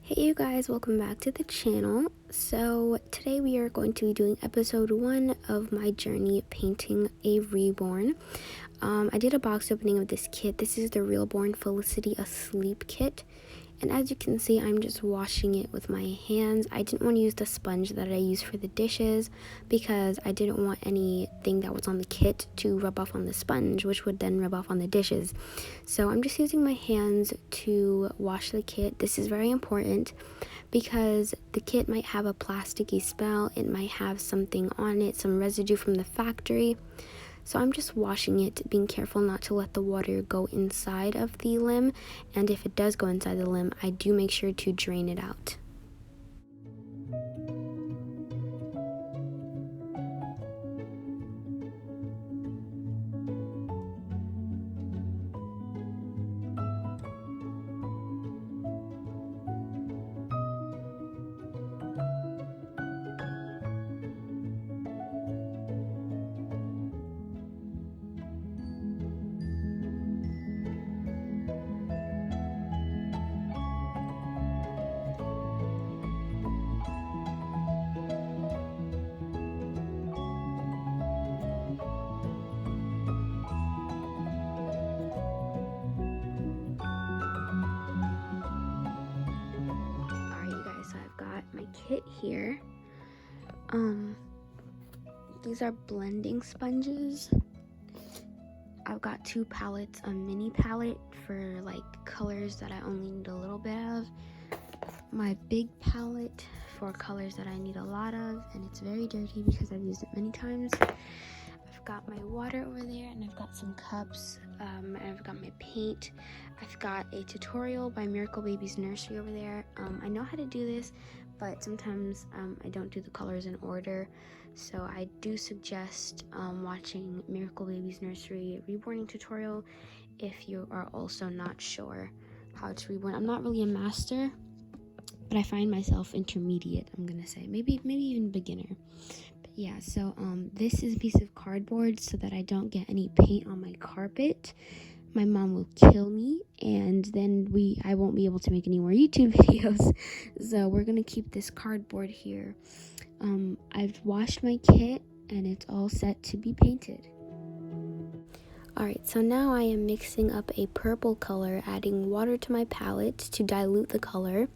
Hey you guys, welcome back to the channel. So today we are going to be doing episode 1 of my journey painting a reborn. I did a box opening of this kit. This is the Realborn Felicity Asleep kit. And as you can see, I'm just washing it with my hands. I didn't want to use the sponge that I use for the dishes because I didn't want anything that was on the kit to rub off on the sponge, which would then rub off on the dishes. So I'm just using my hands to wash the kit. This is very important because the kit might have a plasticky smell. It might have something on it, some residue from the factory. So I'm just washing it, being careful not to let the water go inside of the limb, and if it does go inside the limb, I do make sure to drain it out. So I've got my kit here. These are blending sponges. I've got 2 palettes, a mini palette for like colors that I only need a little bit of, my big palette for colors that I need a lot of, and it's very dirty because I've used it many times. I've got my water over there, and I've got some cups, and I've got my paint. I've got a tutorial by Miracle Baby's Nursery over there. I know how to do this, but sometimes I don't do the colors in order, so I do suggest watching Miracle Baby's Nursery reborning tutorial if you are also not sure how to reborn. I'm not really a master, but I find myself intermediate, I'm gonna say, maybe even beginner. But yeah, so this is a piece of cardboard so that I don't get any paint on my carpet. My mom will kill me, and then I won't be able to make any more YouTube videos. So we're gonna keep this cardboard here. I've washed my kit and it's all set to be painted. Alright, so now I am mixing up a purple color, adding water to my palette to dilute the color.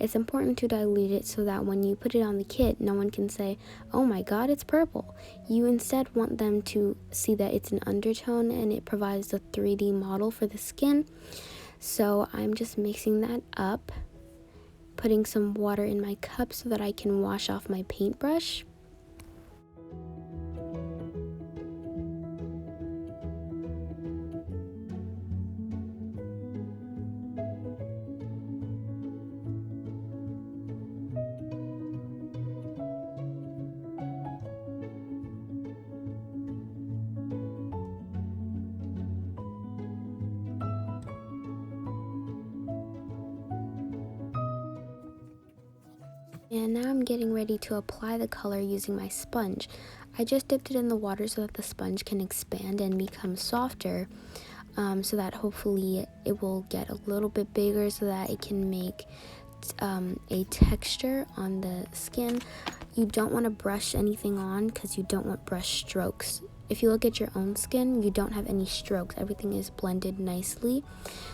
It's important to dilute it so that when you put it on the kit, no one can say, oh my god, it's purple. You instead want them to see that it's an undertone and it provides the 3D model for the skin. So I'm just mixing that up, putting some water in my cup so that I can wash off my paintbrush. And now I'm getting ready to apply the color using my sponge. I just dipped it in the water so that the sponge can expand and become softer, so that hopefully it will get a little bit bigger so that it can make a texture on the skin. You don't want to brush anything on because you don't want brush strokes. If you look at your own skin, you don't have any strokes. Everything is blended nicely.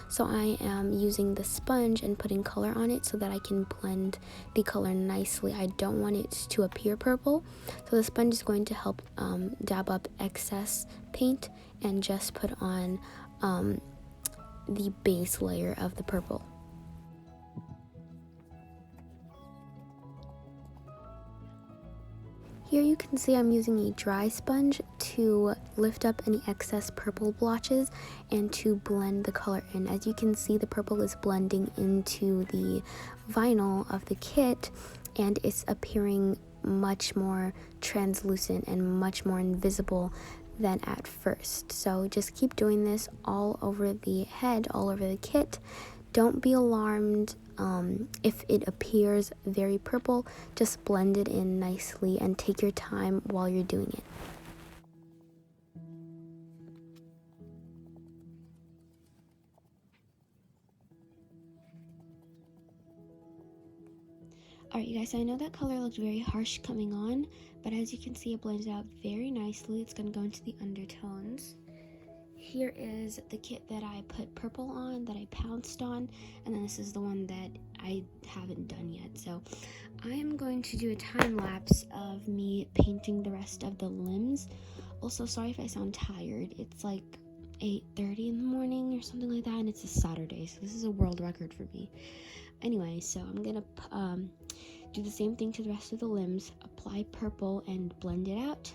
So I am using the sponge and putting color on it so that I can blend the color nicely. I don't want it to appear purple. So the sponge is going to help dab up excess paint and just put on the base layer of the purple. Here you can see I'm using a dry sponge to lift up any excess purple blotches and to blend the color in. As you can see, the purple is blending into the vinyl of the kit and it's appearing much more translucent and much more invisible than at first. So just keep doing this all over the head, all over the kit. Don't be alarmed if it appears very purple. Just blend it in nicely and take your time while you're doing it. Alright, you guys, so I know that color looked very harsh coming on, but as you can see, it blends out very nicely. It's going to go into the undertones. Here is the kit that I put purple on, that I pounced on, and then this is the one that I haven't done yet. So I am going to do a time lapse of me painting the rest of the limbs. Also, sorry if I sound tired. It's like 8:30 in the morning or something like that, and it's a Saturday, so this is a world record for me. Anyway, so I'm gonna do the same thing to the rest of the limbs, apply purple and blend it out,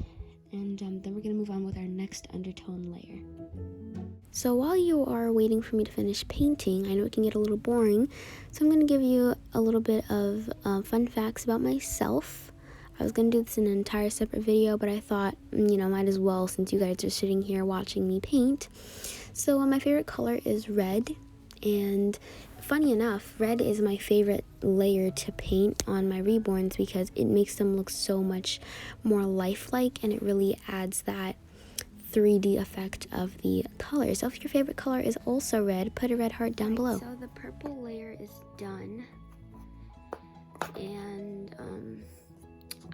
and then we're gonna move on with our next undertone layer. So while you are waiting for me to finish painting, I know it can get a little boring, so I'm gonna give you a little bit of fun facts about myself. I was gonna do this in an entire separate video, but I thought, might as well since you guys are sitting here watching me paint. So my favorite color is red, and funny enough, red is my favorite layer to paint on my reborns because it makes them look so much more lifelike, and it really adds that 3D effect of the color. So if your favorite color is also red, put a red heart down below. So the purple layer is done, and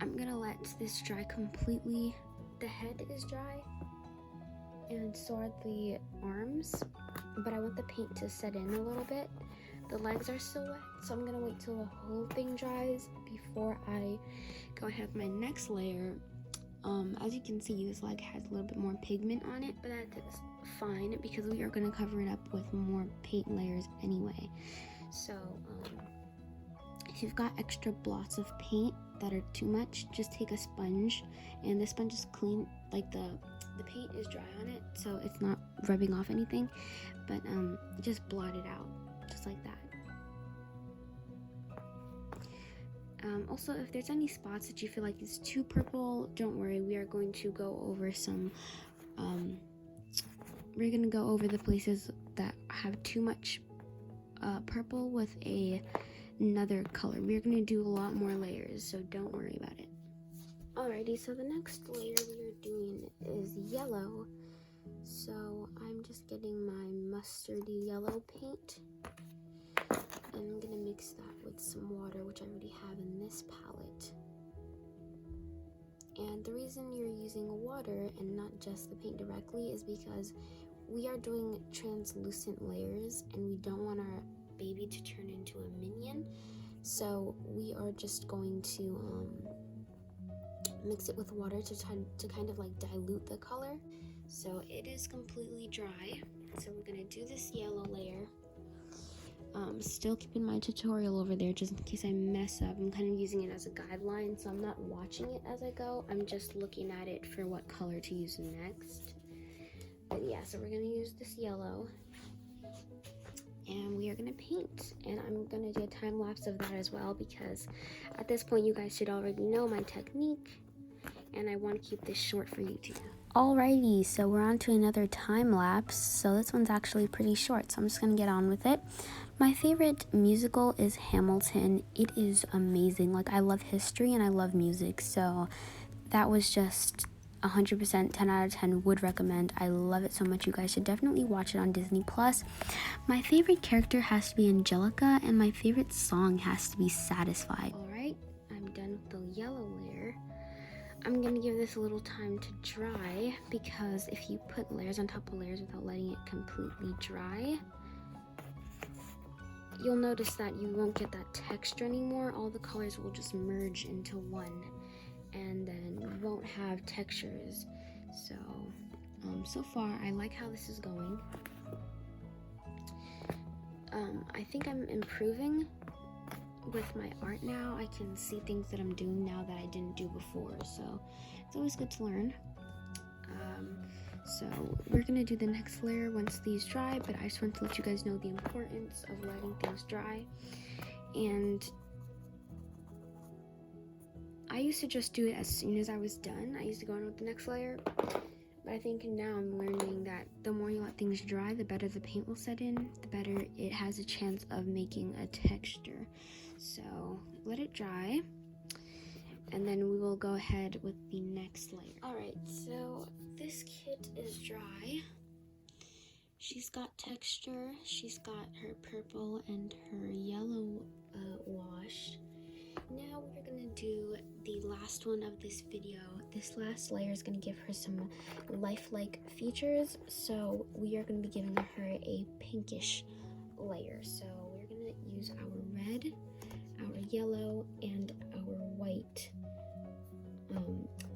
I'm gonna let this dry completely. The head is dry, and so are the arms, but I want the paint to set in a little bit. The legs are still wet, so I'm gonna wait till the whole thing dries before I go ahead with my next layer. As you can see, this leg has a little bit more pigment on it, but that is fine because we are going to cover it up with more paint layers anyway. So if you've got extra blots of paint that are too much, just take a sponge, and the sponge is clean, like the paint is dry on it, so it's not rubbing off anything, but just blot it out just like that. Also, if there's any spots that you feel like is too purple, don't worry. We are going to go over some, we're going to go over the places that have too much purple with another color. We're going to do a lot more layers, so don't worry about it. Alrighty, so the next layer we are doing is yellow. So I'm just getting my mustardy yellow paint, and I'm gonna mix that with some water, which I already have in this palette. And the reason you're using water and not just the paint directly is because we are doing translucent layers, and we don't want our baby to turn into a minion. So we are just going to mix it with water to kind of like dilute the color. So it is completely dry. So we're gonna do this yellow layer. Still keeping my tutorial over there just in case I mess up. I'm kind of using it as a guideline, so I'm not watching it as I go. I'm just looking at it for what color to use next. But yeah, so we're gonna use this yellow, and we are gonna paint, and I'm gonna do a time lapse of that as well because at this point you guys should already know my technique, and I want to keep this short for YouTube. Alrighty, so we're on to another time lapse. So this one's actually pretty short, so I'm just gonna get on with it. My favorite musical is Hamilton. It is amazing. Like, I love history and I love music, so that was just 100% 10 out of 10 would recommend. I love it so much. You guys should definitely watch it on Disney+. My favorite character has to be Angelica, and my favorite song has to be Satisfied. Alright, I'm done with the yellow layer. I'm gonna give this a little time to dry because if you put layers on top of layers without letting it completely dry, you'll notice that you won't get that texture anymore. All the colors will just merge into one, and then you won't have textures. So, so far I like how this is going. I think I'm improving with my art now. I can see things that I'm doing now that I didn't do before, so it's always good to learn. So we're gonna do the next layer once these dry, but I just want to let you guys know the importance of letting things dry. And I used to just do it as soon as I was done. I used to go on with the next layer, but I think now I'm learning that the more you let things dry, the better the paint will set in, the better it has a chance of making a texture. So let it dry, and then we will go ahead with the next layer. Alright, so this kit is dry. She's got texture, she's got her purple and her yellow washed. Now last one of this video. This last layer is going to give her some lifelike features, so we are going to be giving her a pinkish layer. So we're going to use our red, our yellow, and our white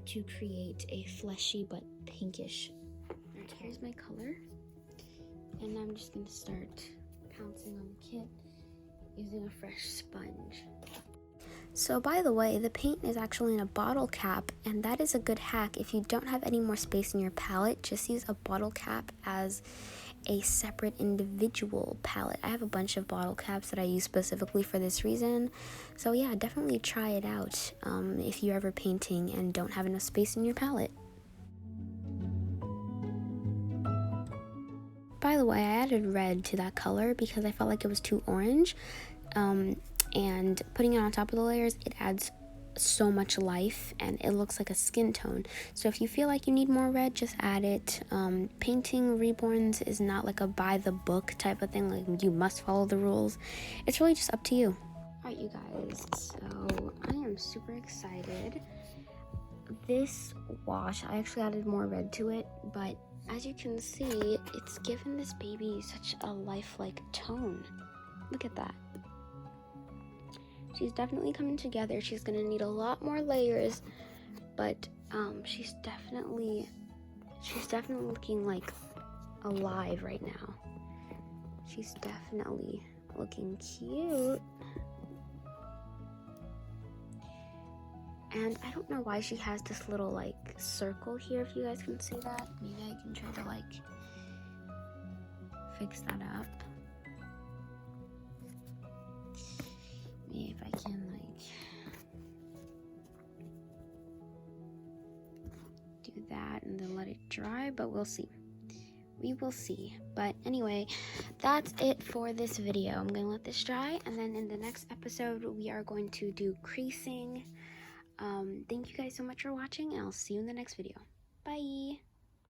to create a fleshy but pinkish. Alright, here's my color, and I'm just going to start pouncing on the kit using a fresh sponge. So by the way, the paint is actually in a bottle cap, and that is a good hack. If you don't have any more space in your palette, just use a bottle cap as a separate individual palette. I have a bunch of bottle caps that I use specifically for this reason. So yeah, definitely try it out if you're ever painting and don't have enough space in your palette. By the way, I added red to that color because I felt like it was too orange. And putting it on top of the layers, it adds so much life and it looks like a skin tone. So if you feel like you need more red, just add it. Painting reborns is not like a by the book type of thing, like you must follow the rules. It's really just up to you. Alright, you guys, so I am super excited. This wash, I actually added more red to it, but as you can see, it's given this baby such a lifelike tone. Look at that. She's definitely coming together. She's gonna need a lot more layers, but she's definitely looking like alive right now. She's definitely looking cute. And I don't know why she has this little like circle here, if you guys can see that. Maybe I can try to like fix that up. Maybe if I can like do that and then let it dry, but we'll see. We will see. But anyway, that's it for this video. I'm gonna let this dry, and then in the next episode we are going to do creasing. Thank you guys so much for watching, and I'll see you in the next video. Bye.